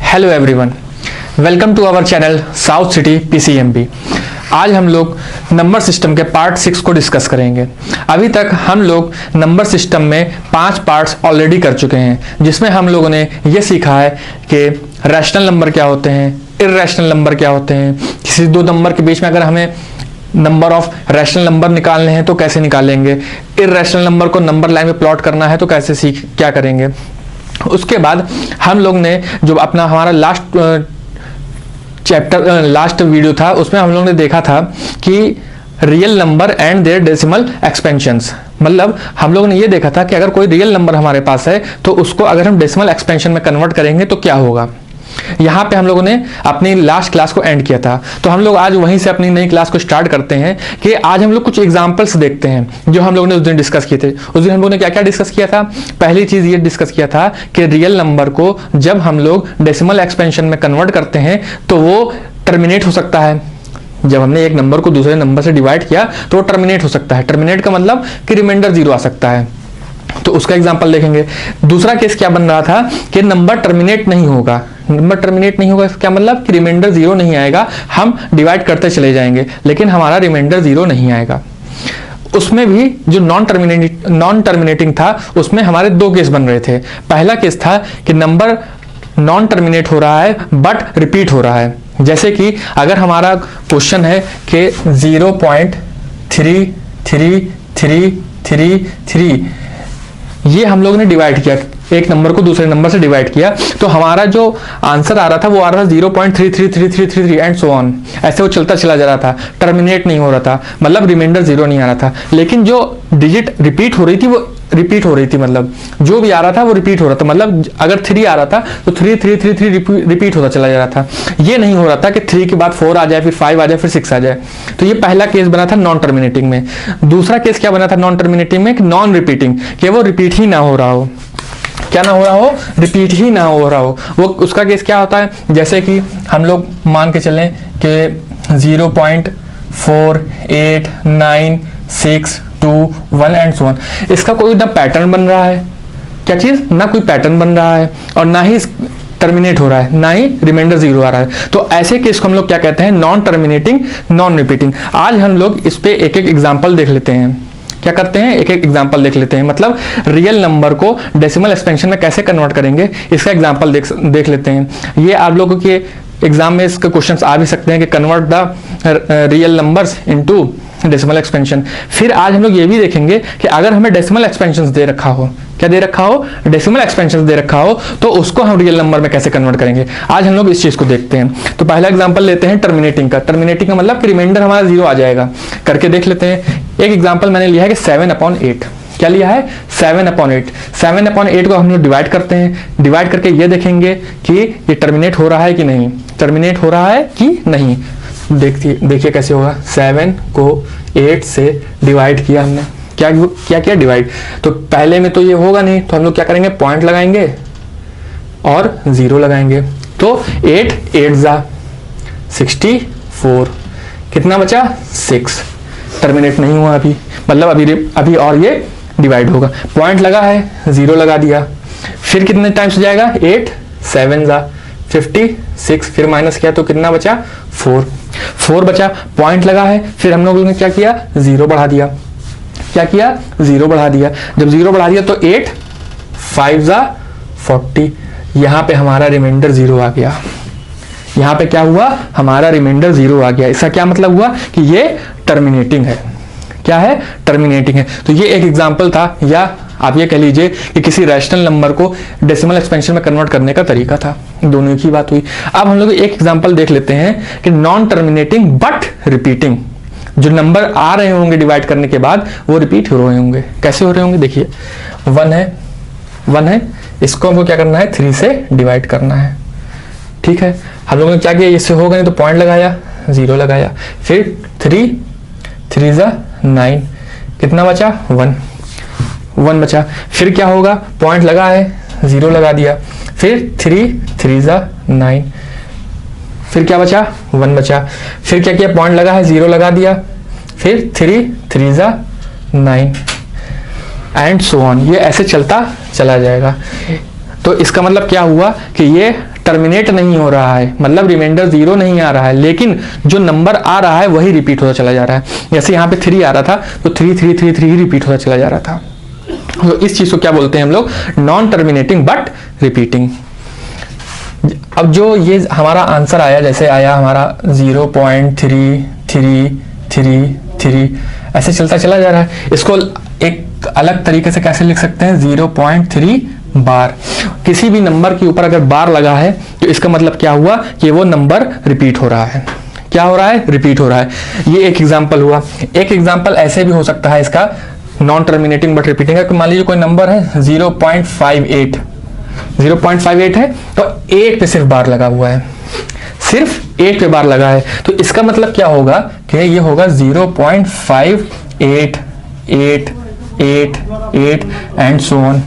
Hello everyone, welcome to our channel south city PCMB. आज हम लोग नंबर सिस्टम के पार्ट 6 को डिस्कस करेंगे। अभी तक हम लोग नंबर सिस्टम में 5 पार्ट्स ऑलरेडी कर चुके हैं, जिसमें हम लोगों ने ये सीखा है कि रैशनल नंबर क्या होते हैं, इर्रेशनल नंबर क्या होते हैं, किसी दो नंबर के बीच में अगर हमें नंबर ऑफ रैशनल नंबर निकालने हैं तो कैसे निकालेंगे, इर्रेशनल नंबर को नंबर लाइन में प्लॉट करना है तो कैसे क्या करेंगे। उसके बाद हम लोग ने जो अपना हमारा लास्ट वीडियो था, उसमें हम लोग ने देखा था कि real number and their decimal expansions, मतलब हम लोग ने ये देखा था कि अगर कोई रियल नंबर हमारे पास है तो उसको अगर हम डेसिमल एक्सपेंशन में कन्वर्ट करेंगे तो क्या होगा। यहाँ पे हम लोगों ने अपनी लास्ट क्लास को एंड किया था, तो हम लोग आज वहीं से अपनी नई क्लास को स्टार्ट करते हैं कि आज हम लोग कुछ एग्जांपल्स देखते हैं जो हम लोगों ने उस दिन डिस्कस किए थे। उस दिन हम लोगों ने क्या क्या डिस्कस किया था। पहली चीज ये डिस्कस किया था कि रियल नंबर को जब हम लोग डेसिमल एक्सपेंशन में कन्वर्ट करते हैं तो वो टर्मिनेट हो सकता है। जब हमने एक नंबर को दूसरे नंबर से डिवाइड किया तो वो टर्मिनेट हो सकता है। टर्मिनेट का मतलब कि रिमाइंडर 0 आ सकता है, तो उसका एग्जांपल देखेंगे। दूसरा केस क्या बन रहा था कि नंबर टर्मिनेट नहीं होगा। नंबर टर्मिनेट नहीं होगा क्या मतलब कि रिमाइंडर 0 नहीं आएगा, हम डिवाइड करते चले जाएंगे लेकिन हमारा रिमाइंडर 0 नहीं आएगा। उसमें भी जो नॉन टर्मिनेटिंग था उसमें हमारे 2 केस बन रहे थे। पहला केस था कि नंबर नॉन टर्मिनेट हो रहा है बट रिपीट हो रहा है। जैसे कि अगर हमारा क्वेश्चन है कि 0.3333 ये हम लोग ने डिवाइड किया, एक नंबर को दूसरे नंबर से डिवाइड किया, तो हमारा जो आंसर आ रहा था वो आ रहा था 0.333333 एंड सो ऑन। ऐसे वो चलता चला जा रहा था, टर्मिनेट नहीं हो रहा था, मतलब रिमाइंडर 0 नहीं आ रहा था। लेकिन जो डिजिट रिपीट हो रही थी वो रिपीट हो रही थी, मतलब जो भी आ रहा था वो रिपीट हो रहा था। मतलब अगर 3 आ रहा था तो 3 रिपीट होता चला जा रहा था। ये नहीं हो रहा था कि 3 के बाद 4 आ जाए, फिर 5 आ जाए, फिर 6 आ जाए। तो ये पहला केस बना था नॉन टर्मिनेटिंग में। दूसरा केस क्या बना था नॉन टर्मिनेटिंग में कि नॉन रिपीटिंग, कि वो रिपीट ही ना हो रहा हो। क्या ना हो रहा हो, रिपीट ही ना हो रहा हो। वो उसका केस क्या होता है, जैसे कि हम लोग मान के चलें कि 0.489621 एंड सो ऑन। इसका कोई ना पैटर्न बन रहा है, क्या चीज, ना कोई पैटर्न बन रहा है और ना ही टर्मिनेट हो रहा है, ना ही रिमाइंडर 0 आ रहा है। तो ऐसे केस को हम लोग क्या कहते हैं, नॉन टर्मिनेटिंग नॉन रिपीटिंग। आज हम लोग इस पे एक एक एग्जांपल देख लेते हैं। क्या करते हैं, एक एक एग्जांपल देख लेते हैं, मतलब रियल नंबर को डेसिमल एक्सपेंशन में कैसे कन्वर्ट करेंगे इसका एग्जांपल देख लेते हैं। ये आप लोगों के एग्जाम में इसके क्वेश्चंस आ भी सकते हैं कि convert the real numbers into decimal expansion. फिर आज हम लोग ये भी देखेंगे कि अगर हमें डेसिमल एक्सपेंशन दे रखा हो, क्या दे रखा हो, डेसिमल एक्सपेंशन दे रखा हो, तो उसको हम रियल नंबर में कैसे कन्वर्ट करेंगे। आज हम लोग इस चीज को देखते हैं। तो पहला एग्जांपल लेते हैं टर्मिनेटिंग का। टर्मिनेटिंग का मतलब कि रिमाइंडर हमारा 0 आ जाएगा, करके देख लेते हैं। एक एग्जांपल मैंने लिया है कि 7/8। क्या लिया है, 7/8। 7/8 को हम लोग डिवाइड करते हैं। डिवाइड करके ये देखेंगे कि ये टर्मिनेट हो रहा है कि नहीं, टर्मिनेट हो रहा है कि नहीं। देखिए कैसे होगा। 7 को 8 से डिवाइड किया हमने, क्या किया डिवाइड। तो पहले में तो ये होगा नहीं, तो हम लोग क्या करेंगे, पॉइंट लगाएंगे और 0 लगाएंगे। तो 8 8 जा 64, कितना बचा 6। टर्मिनेट नहीं हुआ अभी, मतलब अभी और ये डिवाइड होगा। पॉइंट लगा है, 0 लगा दिया। फिर कितने टाइम्स हो जाएगा, 8 7 जा 56, फिर माइनस किया तो कितना बचा 4 बचा। पॉइंट लगा है, फिर हम लोगों ने क्या किया, 0 बढ़ा दिया। क्या किया, 0 बढ़ा दिया। जब 0 बढ़ा दिया तो 8 5 जा 40। यहां पे हमारा रिमाइंडर 0 आ गया। यहां पे क्या हुआ, हमारा रिमाइंडर 0 आ गया। इसका क्या मतलब हुआ कि ये टर्मिनेटिंग है। क्या है, टर्मिनेटिंग है। तो ये एक एग्जांपल था, या आप ये कह लीजिए कि किसी रैशनल नंबर को डेसिमल एक्सपेंशन में कन्वर्ट करने का तरीका था। दोनों की बात हुई। अब हम लोग एक एग्जांपल देख लेते हैं कि नॉन टर्मिनेटिंग बट रिपीटिंग। जो नंबर आ रहे होंगे डिवाइड करने के बाद वो रिपीट हो रहे होंगे। कैसे हो रहे होंगे, देखिए 1 है, इसको हमको क्या करना है, 3 से डिवाइड करना है। ठीक है, हम लोगों ने क्या किया, इससे होगा नहीं तो पॉइंट लगाया, 0 लगाया। फिर 3 जा 9, कितना बचा 1 बचा। फिर क्या होगा, पॉइंट लगा है, 0 लगा दिया। फिर 3 जा 9, फिर क्या बचा 1 बचा। फिर क्या किया, पॉइंट लगा है, 0 लगा दिया। फिर 3 जा 9 एंड सो ऑन। ये ऐसे चलता चला जाएगा। तो इसका मतलब क्या हुआ कि ये टर्मिनेट नहीं हो रहा है, मतलब रिमाइंडर 0 नहीं आ रहा है, लेकिन जो नंबर आ रहा है वही रिपीट होता चला जा रहा है। जैसे यहाँ पे 3 आ रहा था तो 3 3 3 3 ही रिपीट होता चला जा रहा था। तो इस चीज को क्या बोलते हैं हम लोग? Non terminating but repeating. अब जो ये हमारा आंसर आया, जैसे आया हमारा 0.3333 ऐसे चलता चला जा रहा है, इसको एक अलग तरीके से कैसे लिख सकते हैं? 0.3 बार। किसी भी नंबर के ऊपर अगर बार लगा है तो इसका मतलब क्या हुआ कि वो नंबर रिपीट हो रहा है। क्या हो रहा है? रिपीट हो रहा है। ये एक एग्जांपल हुआ। एक एग्जांपल ऐसे भी हो सकता है इसका नॉन टर्मिनेटिंग बट रिपीटिंग का, मान लीजिए कोई नंबर है 0.58 है तो 8 पे सिर्फ बार लगा हुआ है, सिर्फ 8 पे बार लगा है, तो इसका मतलब क्या होगा कि ये होगा 0.58888 एंड सो ऑन,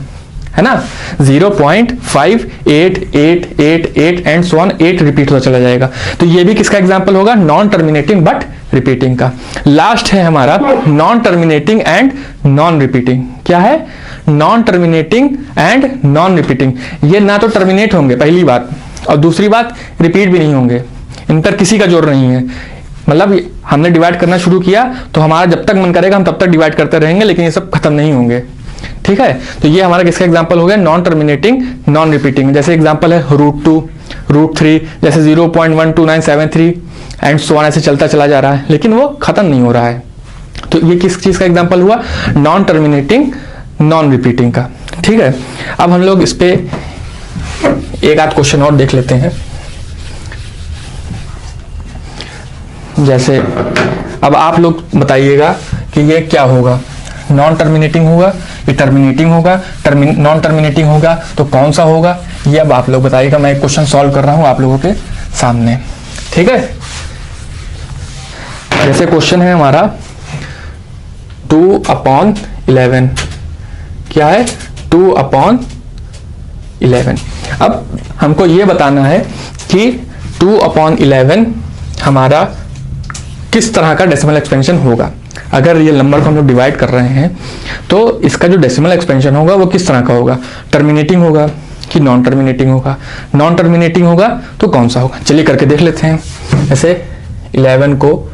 है ना? 0.5888 एंड सो ऑन, 8 रिपीट होता चला जाएगा। तो ये भी किसका एग्जांपल होगा? नॉन टर्मिनेटिंग बट रिपीटिंग का। लास्ट है हमारा non terminating and non repeating. क्या है? Non terminating and non repeating. ये ना तो टर्मिनेट होंगे, पहली बात, और दूसरी बात रिपीट भी नहीं होंगे। इन पर किसी का जोर नहीं है। मतलब हमने डिवाइड करना शुरू किया तो हमारा जब तक मन करेगा हम तब तक डिवाइड करते रहेंगे, लेकिन ये सब खत्म नहीं होंगे। ठीक है, तो ये हमारा किसका एग्जांपल हो गया? Non terminating non repeating. जैसे एग्जांपल है √2, √3, जैसे 0.12973 एंड सो ऑन, ऐसे चलता चला जा रहा है लेकिन वो खत्म नहीं हो रहा है। तो ये किस चीज का एग्जांपल हुआ? नॉन टर्मिनेटिंग नॉन रिपीटिंग का। ठीक है, अब हम लोग इस पे एक आध क्वेश्चन और देख लेते हैं। जैसे अब आप लोग बताइएगा कि ये क्या होगा? नॉन टर्मिनेटिंग होगा कि टर्मिनेटिंग होगा? नॉन टर्मिनेटिंग होगा तो कौन सा होगा? ये अब आप लोग बताइएगा। मैं एक क्वेश्चन सॉल्व कर रहा हूं आप लोगों के सामने। ठीक है, जैसे क्वेश्चन है हमारा 2/11। क्या है? 2/11। अब हमको ये बताना है कि 2/11 हमारा किस तरह का डेसिमल एक्सपेंशन होगा। अगर रियल नंबर को हम लोग डिवाइड कर रहे हैं तो इसका जो डेसिमल एक्सपेंशन होगा वो किस तरह का होगा? टर्मिनेटिंग होगा कि नॉन टर्मिनेटिंग होगा? नॉन टर्मिनेटिंग होगा तो कौन सा होगा? चलिए करके देख लेते हैं। जैसे 11 को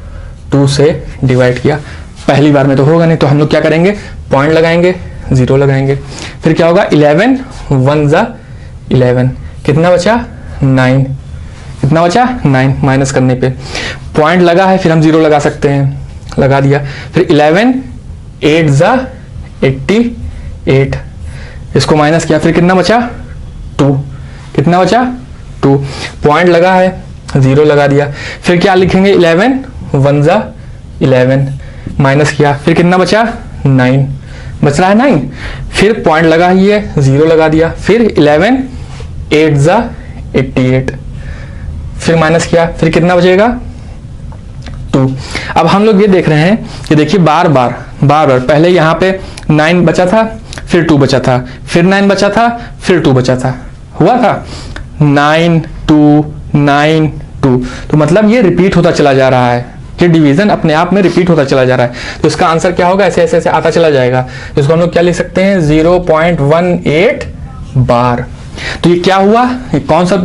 2 से डिवाइड किया, पहली बार में तो होगा नहीं, तो हम लोग क्या करेंगे? पॉइंट लगाएंगे, 0 लगाएंगे, फिर क्या होगा? 11 1 ज़ा 11, कितना बचा? 9। कितना बचा? 9। माइनस करने पे पॉइंट लगा है, फिर हम 0 लगा सकते हैं, लगा दिया। फिर 11 8 ज़ा 88, इसको माइनस किया, फिर कितना बचा? 2। कितना बचा? 2। पॉइंट लगा है, 0 लगा दिया, फिर क्या लिखेंगे? 11 1 ज़ा 11, माइनस किया, फिर कितना बचा? 9। बच रहा है 9। फिर पॉइंट लगा ही है, 0 लगा दिया, फिर 11 8 ज़ा 88, फिर माइनस किया, फिर कितना बचेगा? 2। अब हम लोग ये देख रहे हैं कि देखिए बार बार पहले यहाँ पे 9 बचा था, फिर 2 बचा था, फिर 9 बचा था, फिर 2 बचा था, हुआ था 9 2 9 2। तो मतलब ये रिपीट होता चला जा रहा है कि डिवीजन अपने आप में रिपीट होता चला जा रहा है। तो इसका आंसर क्या होगा? ऐसे ऐसे ऐसे आता चला जाएगा। इसको हम लोग क्या लिख सकते हैं? 0.18 बार। तो ये क्या हुआ? ये कौन से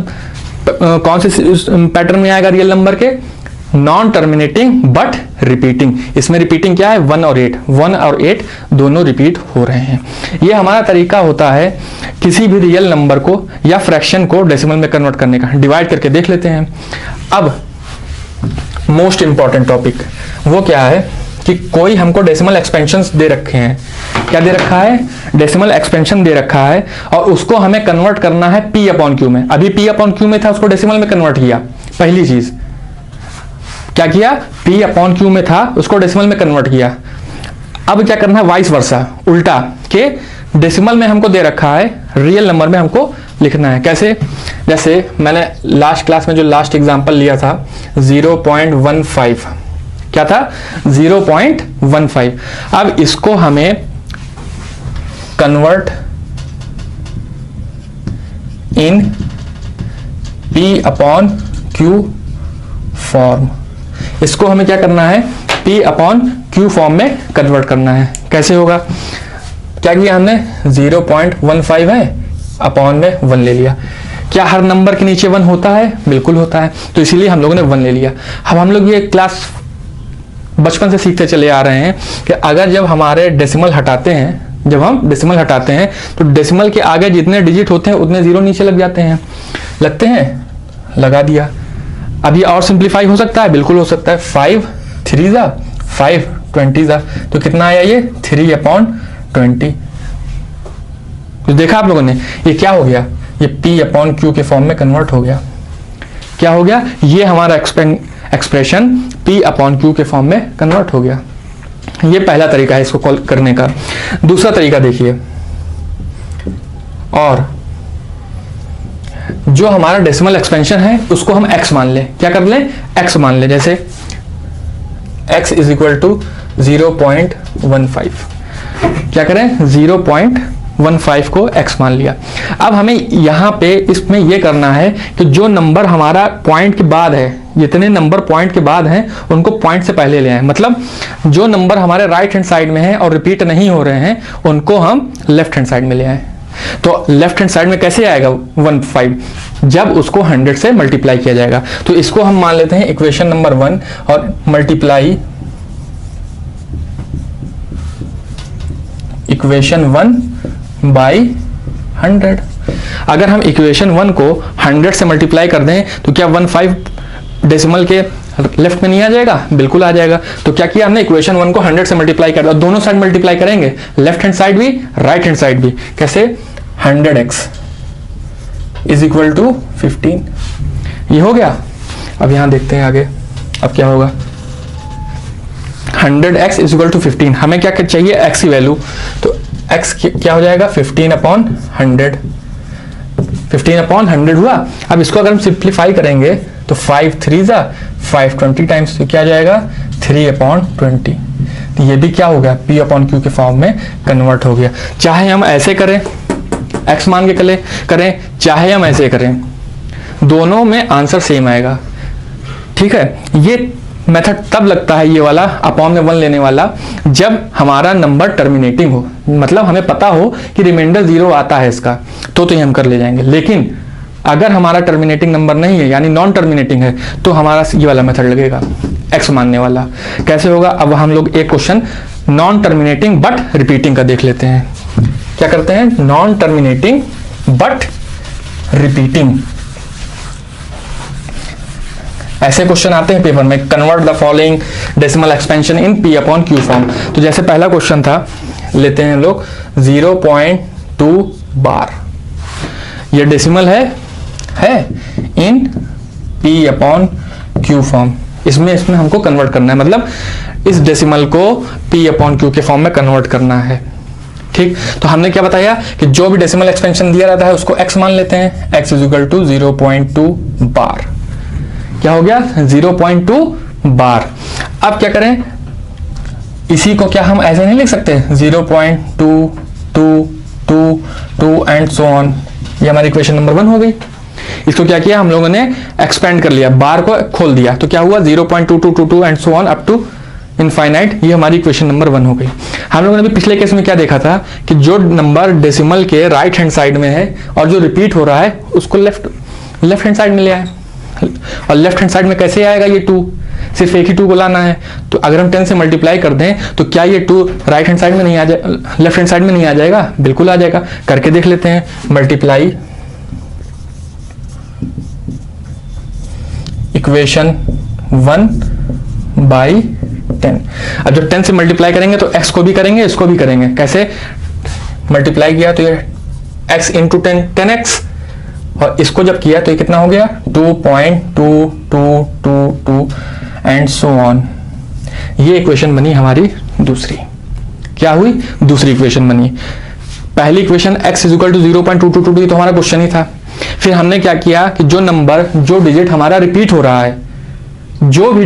पैटर्न में आएगा रियल नंबर के? Non terminating but repeating. इसमें रिपीटिंग क्या है? 1 और 8 दोनों रिपीट हो रहे हैं। ये हमारा तरीका होता है किसी भी रियल नंबर को या फ्रैक्शन को डेसिमल में कन्वर्ट करने का। डिवाइड करके देख लेते हैं। अब मोस्ट इंपॉर्टेंट टॉपिक वो क्या है कि कोई हमको डेसिमल एक्सपेंशंस दे रखे हैं। क्या दे रखा है? डेसिमल एक्सपेंशन दे रखा है, और उसको हमें कन्वर्ट करना है P/Q में। अभी P/Q में था, उसको डेसिमल में कन्वर्ट किया। पहली चीज क्या किया? P/Q में था, उसको डेसिमल में कन्वर्ट किया। अब क्या करना है? वाइस वर्सा, उल्टा, के डेसिमल में हमको दे रखा है, रियल नंबर में हमको लिखना है। कैसे? जैसे मैंने लास्ट क्लास में जो लास्ट एग्जांपल लिया था 0.15, क्या था? 0.15। अब इसको हमें कन्वर्ट इन P/Q फॉर्म। इसको हमें क्या करना है? P/Q फॉर्म में कन्वर्ट करना है। कैसे होगा? क्या किया हमने? 0.15 है, अपॉन में 1 ले लिया। क्या हर नंबर के नीचे 1 होता है? बिल्कुल होता है, तो इसीलिए हम लोगों ने 1 ले लिया। अब हम लोग ये क्लास बचपन से सीखते चले आ रहे हैं कि अगर जब हमारे डेसिमल हटाते हैं, जब हम डेसिमल हटाते हैं तो डेसिमल के आगे जितने डिजिट होते हैं उतने जीरो नीचे लग जाते हैं। लगते हैं? लगा दिया। अब ये और सिंप्लीफाई हो सकता है? बिल्कुल हो सकता है। 5 3 जा 5 20 जा, तो कितना आया ये? 3/20। तो देखा आप लोगों ने, ये क्या हो गया? ये P/Q के फॉर्म में कन्वर्ट हो गया। क्या हो गया? ये हमारा एक्सप्रेशन P/Q के फॉर्म में कन्वर्ट हो गया। ये पहला तरीका है इसको कॉल करने का। दूसरा तरीका देखिए, और जो हमारा डेसिमल एक्सपेंशन है उसको हम x मान लें। क्या कर लें? x मान लें। जैसे x इज इक्वल टू 0.15। क्या करें? 0.15 को x मान लिया। अब हमें यहां पे इसमें यह करना है कि जो नंबर हमारा पॉइंट के बाद है, जितने नंबर पॉइंट के बाद हैं उनको पॉइंट से पहले ले आए। मतलब जो नंबर हमारे राइट हैंड साइड में है और रिपीट नहीं हो रहे हैं उनको हम लेफ्ट हैंड साइड में ले आए। तो लेफ्ट हैंड साइड में कैसे आएगा 15? जब उसको 100 से मल्टीप्लाई किया जाएगा। तो इसको हम मान लेते हैं इक्वेशन नंबर 1 और मल्टीप्लाई इक्वेशन 1 बाई 100। अगर हम इक्वेशन 1 को 100 से मल्टीप्लाई कर दें तो क्या 15 डेसिमल के लेफ्ट में नहीं आ जाएगा? बिल्कुल आ जाएगा। तो क्या किया हमने? इक्वेशन 1 को 100 से मल्टीप्लाई कर दिया। दोनों साइड मल्टीप्लाई करेंगे, लेफ्ट हैंड साइड भी राइट हैंड साइड भी। कैसे? 100x is equal to 15। ये हो गया। अब यहां देखते हैं आगे अब क्या होगा। 100x is equal to 15। हमें क्या चाहिए? x की वैल्यू। तो x क्या हो जाएगा? 15/100। 15/100 हुआ। अब इसको अगर हम सिंप्लीफाई करेंगे तो 5 3 जा 520 टाइम्स क्या जाएगा? 3/20। तो ये भी क्या हो गया? P/Q के फॉर्म में कन्वर्ट हो गया। चाहे हम ऐसे करें, x मान के करें, चाहे हम ऐसे करें, दोनों में आंसर सेम आएगा। ठीक है। ये मेथड तब लगता है, ये वाला अपॉन में 1 लेने वाला, जब हमारा नंबर टर्मिनेटिंग हो, मतलब हमें पता हो कि रिमाइंडर 0 आता है इसका, तो ये हम कर ले जाएंगे। लेकिन अगर हमारा टर्मिनेटिंग नंबर नहीं है, यानी नॉन टर्मिनेटिंग है, तो हमारा ये वाला मेथड लगेगा, x मानने वाला। कैसे होगा? अब हम लोग एक question non terminating but repeating का देख लेते हैं। क्या करते हैं? Non terminating but repeating. ऐसे क्वेश्चन आते हैं पेपर में। Convert the following decimal expansion in P/Q form. तो जैसे पहला क्वेश्चन था, लेते हैं लोग 0.2 बार। ये डेसिमल है इन P/Q फॉर्म। इसमें हमको कन्वर्ट करना है, मतलब इस डेसिमल को P/Q के फॉर्म में कन्वर्ट करना है। ठीक। तो हमने क्या बताया कि जो भी डेसिमल एक्सपेंशन दिया रहता है उसको x मान लेते हैं। x इज इक्वल टू 0.2 बार। क्या हो गया? 0.2 बार। अब क्या करें? इसी को क्या हम ऐसे नहीं लिख सकते? 0.2 2 2 2 एंड सो ऑन। ये हमारी इक्वेशन नंबर 1 हो गई। इसको क्या किया हम लोगों ने? एक्सपेंड कर लिया, बार को खोल दिया। तो क्या हुआ? 0.2222 and so on up to infinite. ये हमारी इक्वेशन नंबर 1 हो गई। हम लोगों ने भी पिछले केस में क्या देखा था कि जो नंबर डेसिमल के राइट हैंड साइड में है और जो रिपीट हो रहा है उसको लेफ्ट हैंड साइड में ले आए। और लेफ्ट हैंड साइड में कैसे आएगा? ये 2, सिर्फ एक ही 2 को लाना है। तो अगर हम 10 से मल्टीप्लाई कर दें तो क्या ये 2 राइट हैंड साइड में नहीं आ जाए, लेफ्ट हैंड साइड में नहीं आ जाएगा? बिल्कुल आ जाएगा। करके देख लेते हैं। Multiply equation 1 by 10। अब जब 10 से मल्टीप्लाई करेंगे तो x को भी करेंगे, इसको भी करेंगे। कैसे? मल्टीप्लाई किया तो ये x इंटू 10x, और इसको जब किया तो ये कितना हो गया? 2.2222 एंड सो ऑन। ये इक्वेशन बनी हमारी दूसरी। क्या हुई? दूसरी इक्वेशन बनी। पहली equation x is equal to 0.2222 तो हमारा क्वेश्चन ही था। फिर हमने क्या किया कि जो नंबर, जो डिजिट हमारा रिपीट हो रहा है, जो भी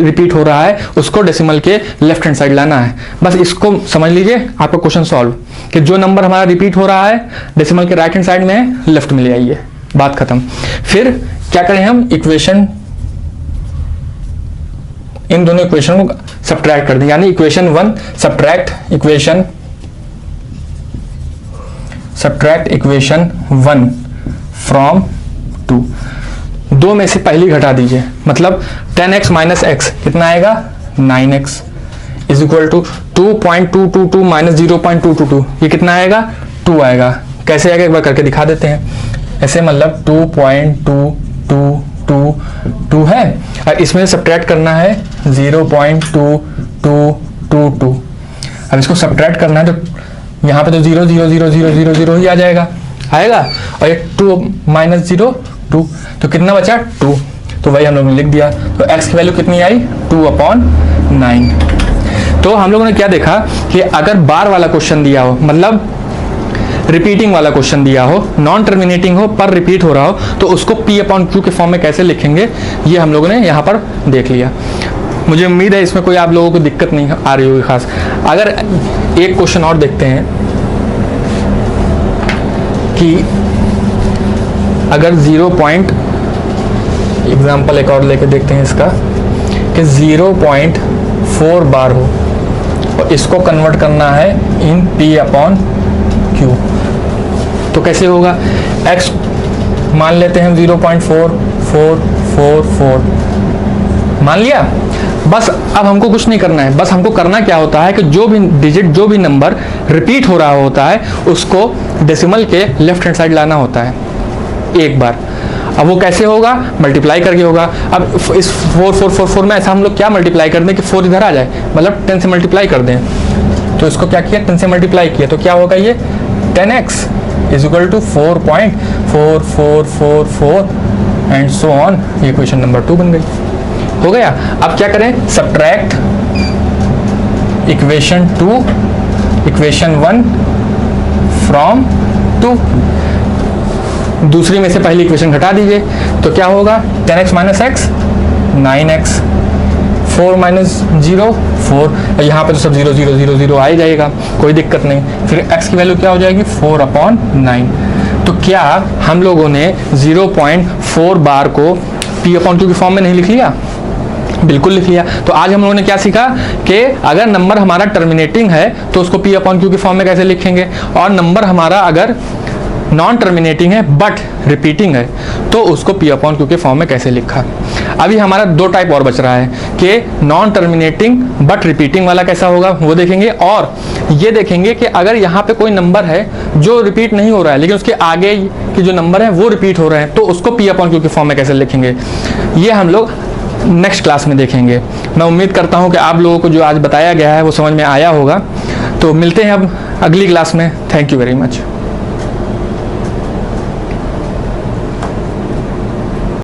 रिपीट हो रहा है उसको डेसिमल के लेफ्ट हैंड साइड लाना है। बस इसको समझ लीजिए, आपका क्वेश्चन सॉल्व। कि जो नंबर हमारा रिपीट हो रहा है डेसिमल के राइट हैंड साइड में है, लेफ्ट में ले आइए, बात खत्म। फिर क्या करें हम? इक्वेशन, इन दोनों इक्वेशन को सब्ट्रैक्ट कर दें, यानी इक्वेशन 1 सब्ट्रैक्ट इक्वेशन 1 फ्रॉम 2, 2 में से पहली घटा दीजिए, मतलब 10x माइनस एक्स कितना आएगा 9x is equal to 2.222 minus 0.222, ये कितना आएगा 2 आएगा। कैसे आएगा एक बार करके दिखा देते हैं। ऐसे मतलब 2.2222 है और इसमें सब्ट्रैक्ट करना है 0.2222। अब इसको सब्ट्रैक्ट करना है तो यहाँ पे तो 0 0 0 0 0 0 ही आ जाएगा और ये 2 माइनस 0 2, तो कितना बचा 2, तो वही हम लोगों ने लिख दिया। तो x की वैल्यू कितनी आई 2/9। तो हम लोगों ने क्या देखा कि अगर बार वाला क्वेश्चन दिया हो, मतलब रिपीटिंग वाला क्वेश्चन दिया हो, नॉन टर्मिनेटिंग हो पर रिपीट हो रहा हो, तो उसको P/Q के फॉर्म में कैसे लिखेंगे ये हम लोगों ने यहाँ पर देख लिया। मुझे उम्मीद है इसमें कोई आप लोगों को दिक्कत नहीं आ रही होगी खास। अगर एक क्वेश्चन और देखते हैं कि अगर 0 पॉइंट एग्जाम्पल एक और लेके देखते हैं इसका कि 0.4 बार हो और इसको कन्वर्ट करना है इन P/Q, तो कैसे होगा। x मान लेते हैं 0.4444 मान लिया। बस अब हमको कुछ नहीं करना है, बस हमको करना क्या होता है कि जो भी डिजिट, जो भी नंबर रिपीट हो रहा होता है उसको डेसिमल के लेफ्ट हैंड साइड लाना होता है एक बार। अब वो कैसे होगा, मल्टीप्लाई करके होगा। अब इस 4444 में ऐसा हम लोग क्या मल्टीप्लाई कर दें कि 4 इधर आ जाए, मतलब 10 से मल्टीप्लाई कर दें। तो इसको क्या किया 10 से मल्टीप्लाई किया, तो क्या होगा ये 10x is equal to 4.4444 and so on. ये क्वेश्चन नंबर 2 बन गई, हो गया। अब क्या करें, सब्ट्रैक्ट इक्वेशन 2 इक्वेशन 1 फ्रॉम 2, दूसरी में से पहली इक्वेशन घटा दीजिए, तो क्या होगा 10x minus x 9x, 4 minus 0 4, यहाँ पे तो सब 0 0 0 0 आ ही जाएगा, कोई दिक्कत नहीं। फिर x की वैल्यू क्या हो जाएगी 4/9। तो क्या हम लोगों ने 0.4 बार को P/Q के फॉर्म में नहीं लिख लिया, बिल्कुल लिख लिया। तो आज हम लोगों ने क्या सीखा कि अगर नंबर हमारा टर्मिनेटिंग है तो उसको P/Q के फॉर्म में कैसे लिखेंगे, और नंबर हमारा अगर नॉन टर्मिनेटिंग है बट रिपीटिंग है तो उसको P/Q के फॉर्म में कैसे लिखा। अभी हमारा 2 टाइप और बच रहा है कि नॉन टर्मिनेटिंग बट रिपीटिंग वाला कैसा होगा वो देखेंगे, और ये देखेंगे कि अगर यहाँ पे कोई नंबर है जो रिपीट नहीं हो रहा है लेकिन उसके आगे के जो नंबर है वो रिपीट हो रहे हैं तो उसको P/Q के फॉर्म में कैसे लिखेंगे। ये हम लोग नेक्स्ट क्लास में देखेंगे। मैं उम्मीद करता हूँ कि आप लोगों को जो आज बताया गया है वो समझ में आया होगा। तो मिलते हैं अब अगली क्लास में। Thank you very much.